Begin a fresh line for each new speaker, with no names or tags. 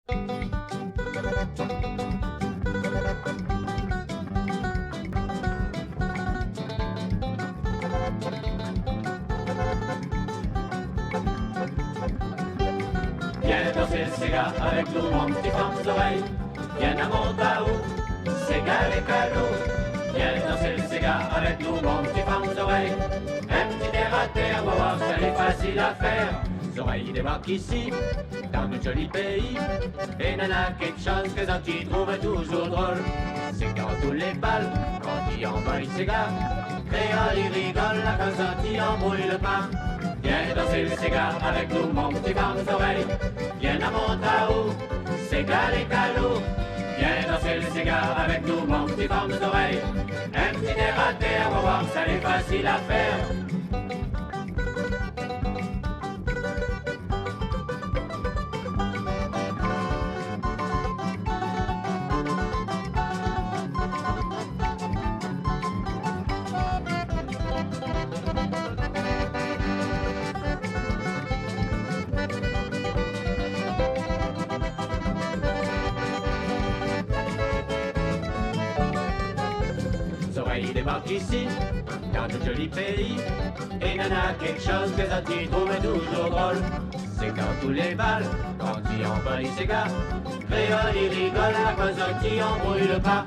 Viens danser le Sega avec nous, mon petit aux oreilles. Viens à mon taou, Sega les cadeaux. Viens danser le Sega avec nous, mon petit aux oreilles. Un petit air à terre, va voir, ça est facile à faire. Les oreilles débarquent ici, dans notre joli pays. Et nana, quelque chose que ça tu trouves toujours drôle. C'est quand tous les balles, quand ils envoient le Sega. Créole, ils rigolent, là quand ça tu embrouille le pain. Viens danser le Sega avec nous, mon petit aux oreilles. Viens à mon taou, Sega les calots. Viens danser le Sega avec nous, mon petit aux oreilles. Un petit air à terre, va voir, ça est facile à faire. Oreilles débarquent ici, dans notre joli pays. Et nana, quelque chose que ça t'y trouve toujours drôle. C'est quand tous les balles, quand ils envoient les Sega. Créole, ils rigolent, à cause qui embrouille le pas.